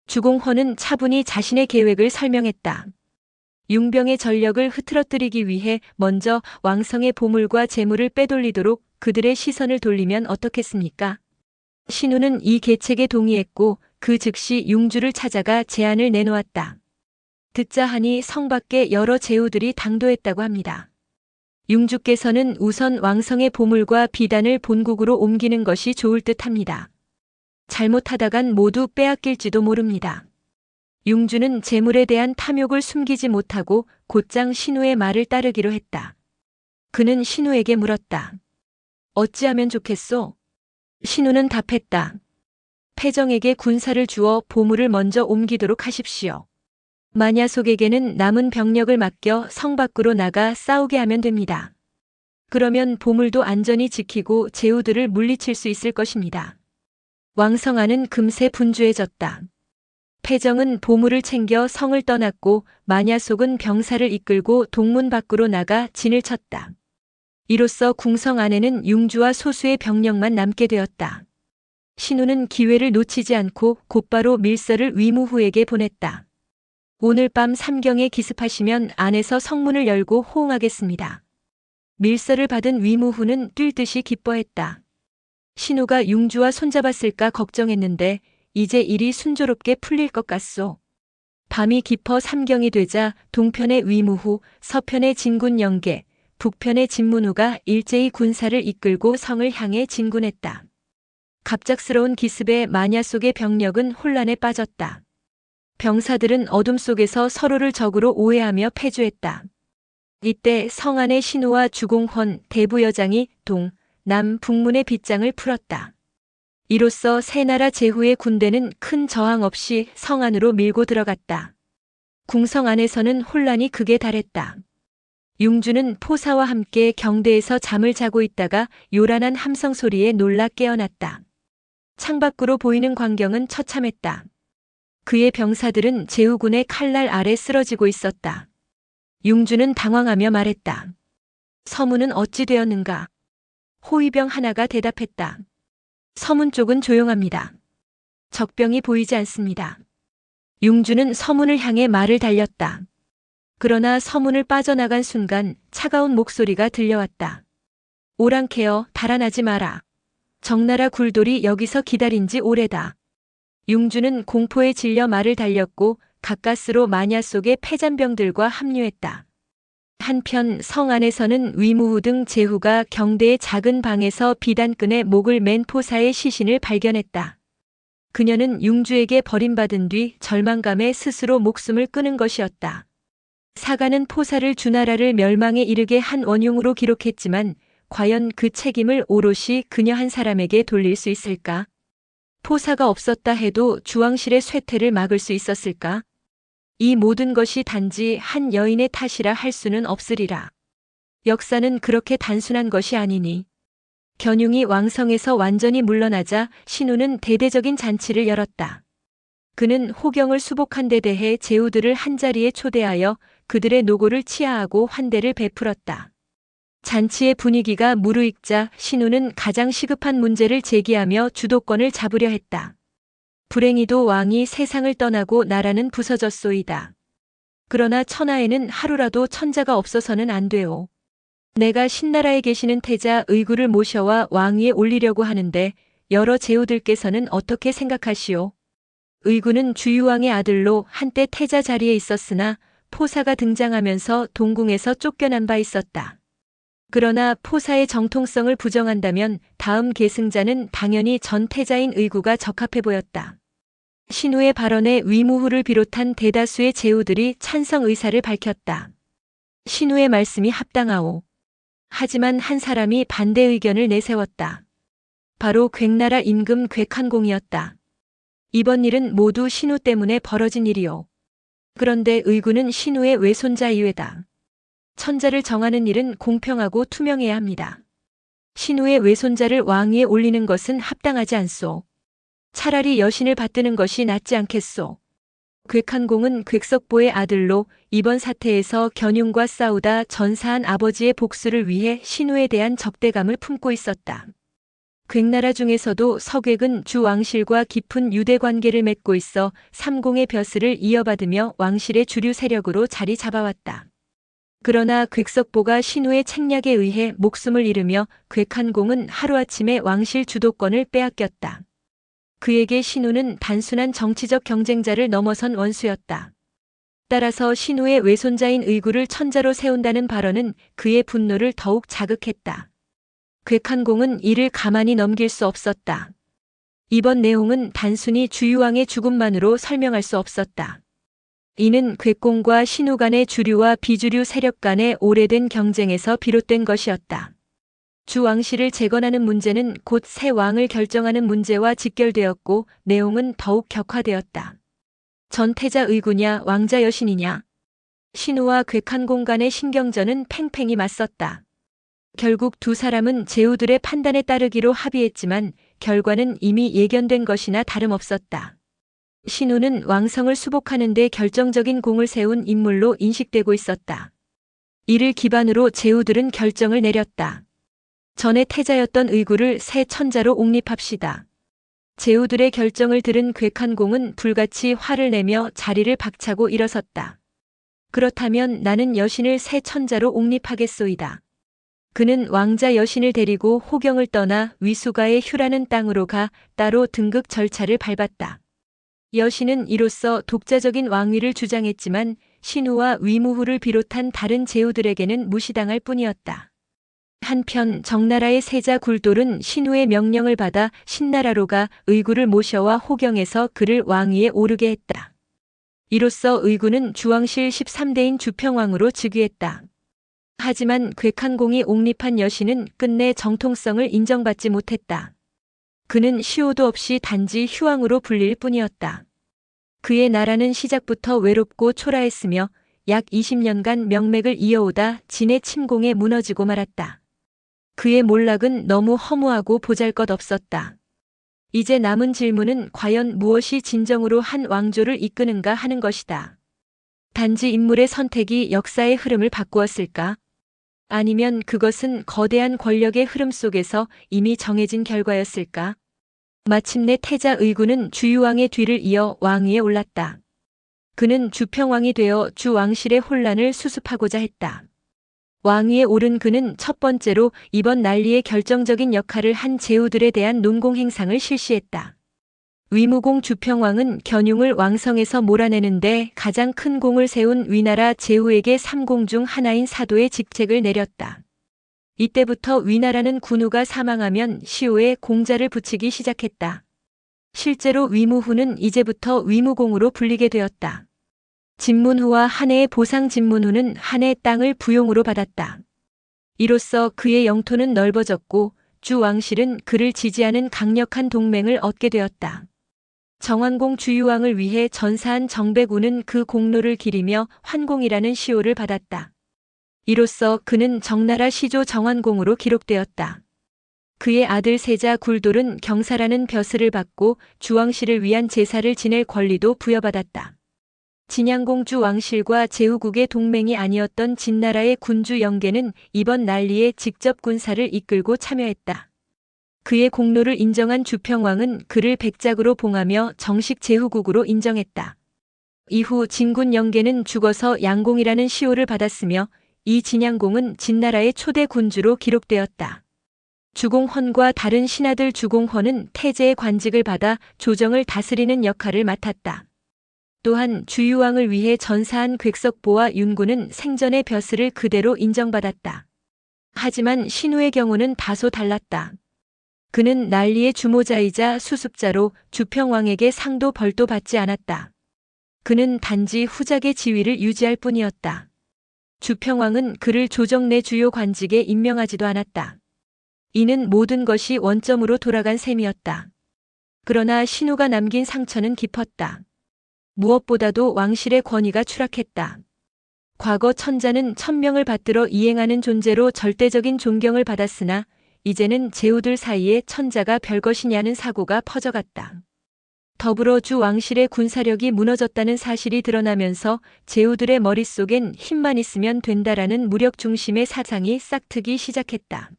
주공헌은 차분히 자신의 계획을 설명했다. 융병의 전력을 흐트러뜨리기 위해 먼저 왕성의 보물과 재물을 빼돌리도록 그들의 시선을 돌리면 어떻겠습니까? 신우는 이 계책에 동의했고 그 즉시 융주를 찾아가 제안을 내놓았다. 듣자 하니 성 밖에 여러 제후들이 당도했다고 합니다. 융주께서는 우선 왕성의 보물과 비단을 본국으로 옮기는 것이 좋을 듯합니다. 잘못하다간 모두 빼앗길지도 모릅니다. 융주는 재물에 대한 탐욕을 숨기지 못하고 곧장 신우의 말을 따르기로 했다. 그는 신우에게 물었다. 어찌하면 좋겠소? 신우는 답했다. 패정에게 군사를 주어 보물을 먼저 옮기도록 하십시오. 마냐속에게는 남은 병력을 맡겨 성 밖으로 나가 싸우게 하면 됩니다. 그러면 보물도 안전히 지키고 제후들을 물리칠 수 있을 것입니다. 왕성하는 금세 분주해졌다. 패정은 보물을 챙겨 성을 떠났고 마냐속은 병사를 이끌고 동문 밖으로 나가 진을 쳤다. 이로써 궁성 안에는 융주와 소수의 병력만 남게 되었다. 신우는 기회를 놓치지 않고 곧바로 밀서를 위무후에게 보냈다. 오늘 밤 삼경에 기습하시면 안에서 성문을 열고 호응하겠습니다. 밀서를 받은 위무후는 뛸 듯이 기뻐했다. 신우가 융주와 손잡았을까 걱정했는데 이제 일이 순조롭게 풀릴 것 같소. 밤이 깊어 삼경이 되자 동편의 위무후, 서편의 진군 영계, 북편의 진문후가 일제히 군사를 이끌고 성을 향해 진군했다. 갑작스러운 기습에 마냐 속의 병력은 혼란에 빠졌다. 병사들은 어둠 속에서 서로를 적으로 오해하며 패주했다. 이때 성 안의 신우와 주공헌 대부여장이 동, 남, 북문의 빗장을 풀었다. 이로써 세 나라 제후의 군대는 큰 저항 없이 성 안으로 밀고 들어갔다. 궁성 안에서는 혼란이 극에 달했다. 융주는 포사와 함께 경대에서 잠을 자고 있다가 요란한 함성 소리에 놀라 깨어났다. 창밖으로 보이는 광경은 처참했다. 그의 병사들은 제후군의 칼날 아래 쓰러지고 있었다. 융주는 당황하며 말했다. 서문은 어찌 되었는가? 호위병 하나가 대답했다. 서문 쪽은 조용합니다. 적병이 보이지 않습니다. 융주는 서문을 향해 말을 달렸다. 그러나 서문을 빠져나간 순간 차가운 목소리가 들려왔다. 오랑캐여 달아나지 마라. 적나라 굴돌이 여기서 기다린 지 오래다. 융주는 공포에 질려 말을 달렸고 가까스로 마냐 속의 패잔병들과 합류했다. 한편 성 안에서는 위무후 등 제후가 경대의 작은 방에서 비단끈에 목을 맨 포사의 시신을 발견했다. 그녀는 융주에게 버림받은 뒤 절망감에 스스로 목숨을 끊은 것이었다. 사가는 포사를 주나라를 멸망에 이르게 한 원흉으로 기록했지만 과연 그 책임을 오롯이 그녀 한 사람에게 돌릴 수 있을까? 포사가 없었다 해도 주왕실의 쇠퇴를 막을 수 있었을까? 이 모든 것이 단지 한 여인의 탓이라 할 수는 없으리라. 역사는 그렇게 단순한 것이 아니니. 견융이 왕성에서 완전히 물러나자 신우는 대대적인 잔치를 열었다. 그는 호경을 수복한 데 대해 제후들을 한자리에 초대하여 그들의 노고를 치하하고 환대를 베풀었다. 잔치의 분위기가 무르익자 신우는 가장 시급한 문제를 제기하며 주도권을 잡으려 했다. 불행히도 왕이 세상을 떠나고 나라는 부서졌소이다. 그러나 천하에는 하루라도 천자가 없어서는 안 돼요. 내가 신나라에 계시는 태자 의구를 모셔와 왕위에 올리려고 하는데 여러 제후들께서는 어떻게 생각하시오? 의구는 주유왕의 아들로 한때 태자 자리에 있었으나 포사가 등장하면서 동궁에서 쫓겨난 바 있었다. 그러나 포사의 정통성을 부정한다면 다음 계승자는 당연히 전 태자인 의구가 적합해 보였다. 신우의 발언에 위무후를 비롯한 대다수의 제후들이 찬성 의사를 밝혔다. 신우의 말씀이 합당하오. 하지만 한 사람이 반대 의견을 내세웠다. 바로 괭나라 임금 괵한공이었다. 이번 일은 모두 신우 때문에 벌어진 일이오. 그런데 의구는 신우의 외손자 이외다. 천자를 정하는 일은 공평하고 투명해야 합니다. 신우의 외손자를 왕위에 올리는 것은 합당하지 않소. 차라리 여신을 받드는 것이 낫지 않겠소. 괵한공은 괵석보의 아들로 이번 사태에서 견융과 싸우다 전사한 아버지의 복수를 위해 신우에 대한 적대감을 품고 있었다. 괵나라 중에서도 서괴은 주 왕실과 깊은 유대 관계를 맺고 있어 삼공의 벼슬을 이어받으며 왕실의 주류 세력으로 자리 잡아왔다. 그러나 괵석보가 신우의 책략에 의해 목숨을 잃으며 괵한공은 하루아침에 왕실 주도권을 빼앗겼다. 그에게 신우는 단순한 정치적 경쟁자를 넘어선 원수였다. 따라서 신우의 외손자인 의구를 천자로 세운다는 발언은 그의 분노를 더욱 자극했다. 궤칸공은 이를 가만히 넘길 수 없었다. 이번 내용은 단순히 주유왕의 죽음만으로 설명할 수 없었다. 이는 궤공과 신우 간의 주류와 비주류 세력 간의 오래된 경쟁에서 비롯된 것이었다. 주 왕실을 재건하는 문제는 곧 새 왕을 결정하는 문제와 직결되었고 내용은 더욱 격화되었다. 전태자 의구냐 왕자 여신이냐. 신우와 궤칸공 간의 신경전은 팽팽히 맞섰다. 결국 두 사람은 제후들의 판단에 따르기로 합의했지만 결과는 이미 예견된 것이나 다름없었다. 신우는 왕성을 수복하는 데 결정적인 공을 세운 인물로 인식되고 있었다. 이를 기반으로 제후들은 결정을 내렸다. 전에 태자였던 의구를 새 천자로 옹립합시다. 제후들의 결정을 들은 궤칸공은 불같이 화를 내며 자리를 박차고 일어섰다. 그렇다면 나는 여신을 새 천자로 옹립하겠소이다. 그는 왕자 여신을 데리고 호경을 떠나 위수가의 휴라는 땅으로 가 따로 등극 절차를 밟았다. 여신은 이로써 독자적인 왕위를 주장했지만 신우와 위무후를 비롯한 다른 제후들에게는 무시당할 뿐이었다. 한편 정나라의 세자 굴돌은 신우의 명령을 받아 신나라로 가 의구를 모셔와 호경에서 그를 왕위에 오르게 했다. 이로써 의구는 주왕실 13대인 주평왕으로 즉위했다. 하지만 궤칸공이 옹립한 여신은 끝내 정통성을 인정받지 못했다. 그는 시호도 없이 단지 휴왕으로 불릴 뿐이었다. 그의 나라는 시작부터 외롭고 초라했으며 약 20년간 명맥을 이어오다 진의 침공에 무너지고 말았다. 그의 몰락은 너무 허무하고 보잘것없었다. 이제 남은 질문은 과연 무엇이 진정으로 한 왕조를 이끄는가 하는 것이다. 단지 인물의 선택이 역사의 흐름을 바꾸었을까? 아니면 그것은 거대한 권력의 흐름 속에서 이미 정해진 결과였을까? 마침내 태자 의구는 주유왕의 뒤를 이어 왕위에 올랐다. 그는 주평왕이 되어 주 왕실의 혼란을 수습하고자 했다. 왕위에 오른 그는 첫 번째로 이번 난리의 결정적인 역할을 한 제후들에 대한 논공 행상을 실시했다. 위무공 주평왕은 견융을 왕성에서 몰아내는데 가장 큰 공을 세운 위나라 제후에게 3공 중 하나인 사도의 직책을 내렸다. 이때부터 위나라는 군우가 사망하면 시호에 공자를 붙이기 시작했다. 실제로 위무후는 이제부터 위무공으로 불리게 되었다. 진문후와 한해의 보상 진문후는 한해 땅을 부용으로 받았다. 이로써 그의 영토는 넓어졌고 주 왕실은 그를 지지하는 강력한 동맹을 얻게 되었다. 정환공 주유왕을 위해 전사한 정백우는 그 공로를 기리며 환공이라는 시호를 받았다. 이로써 그는 정나라 시조 정환공으로 기록되었다. 그의 아들 세자 굴돌은 경사라는 벼슬을 받고 주왕실을 위한 제사를 지낼 권리도 부여받았다. 진양공주 왕실과 제후국의 동맹이 아니었던 진나라의 군주 영계는 이번 난리에 직접 군사를 이끌고 참여했다. 그의 공로를 인정한 주평왕은 그를 백작으로 봉하며 정식 제후국으로 인정했다. 이후 진군 영계는 죽어서 양공이라는 시호를 받았으며 이 진양공은 진나라의 초대 군주로 기록되었다. 주공헌과 다른 신하들 주공헌은 태제의 관직을 받아 조정을 다스리는 역할을 맡았다. 또한 주유왕을 위해 전사한 객석보와 윤구는 생전의 벼슬을 그대로 인정받았다. 하지만 신우의 경우는 다소 달랐다. 그는 난리의 주모자이자 수습자로 주평왕에게 상도 벌도 받지 않았다. 그는 단지 후작의 지위를 유지할 뿐이었다. 주평왕은 그를 조정 내 주요 관직에 임명하지도 않았다. 이는 모든 것이 원점으로 돌아간 셈이었다. 그러나 신우가 남긴 상처는 깊었다. 무엇보다도 왕실의 권위가 추락했다. 과거 천자는 천명을 받들어 이행하는 존재로 절대적인 존경을 받았으나 이제는 제후들 사이에 천자가 별것이냐는 사고가 퍼져갔다. 더불어 주 왕실의 군사력이 무너졌다는 사실이 드러나면서 제후들의 머릿속엔 힘만 있으면 된다라는 무력 중심의 사상이 싹트기 시작했다.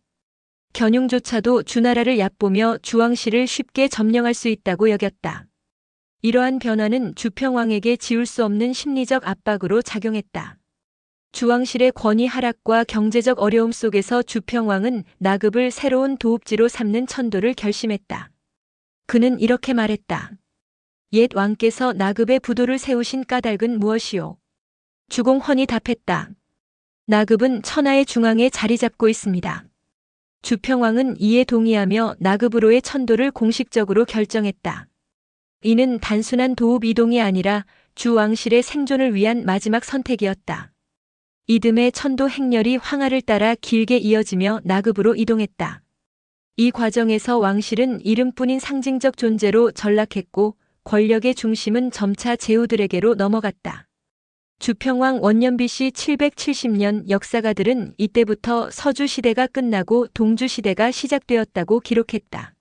견융조차도 주나라를 얕보며 주왕실을 쉽게 점령할 수 있다고 여겼다. 이러한 변화는 주평왕에게 지울 수 없는 심리적 압박으로 작용했다. 주왕실의 권위 하락과 경제적 어려움 속에서 주평왕은 나급을 새로운 도읍지로 삼는 천도를 결심했다. 그는 이렇게 말했다. 옛 왕께서 나급의 부도를 세우신 까닭은 무엇이오? 주공헌이 답했다. 나급은 천하의 중앙에 자리 잡고 있습니다. 주평왕은 이에 동의하며 나급으로의 천도를 공식적으로 결정했다. 이는 단순한 도읍 이동이 아니라 주 왕실의 생존을 위한 마지막 선택이었다. 이듬해 천도 행렬이 황하를 따라 길게 이어지며 나급으로 이동했다. 이 과정에서 왕실은 이름뿐인 상징적 존재로 전락했고 권력의 중심은 점차 제후들에게로 넘어갔다. 주평왕 원년 BC 770년 역사가들은 이때부터 서주시대가 끝나고 동주시대가 시작되었다고 기록했다.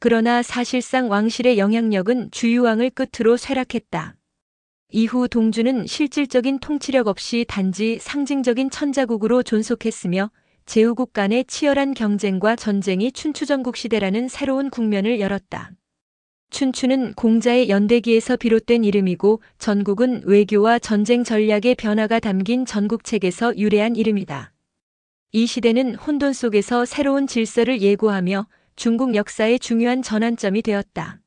그러나 사실상 왕실의 영향력은 주유왕을 끝으로 쇠락했다. 이후 동주는 실질적인 통치력 없이 단지 상징적인 천자국으로 존속했으며 제후국 간의 치열한 경쟁과 전쟁이 춘추전국 시대라는 새로운 국면을 열었다. 춘추는 공자의 연대기에서 비롯된 이름이고 전국은 외교와 전쟁 전략의 변화가 담긴 전국책에서 유래한 이름이다. 이 시대는 혼돈 속에서 새로운 질서를 예고하며 중국 역사의 중요한 전환점이 되었다.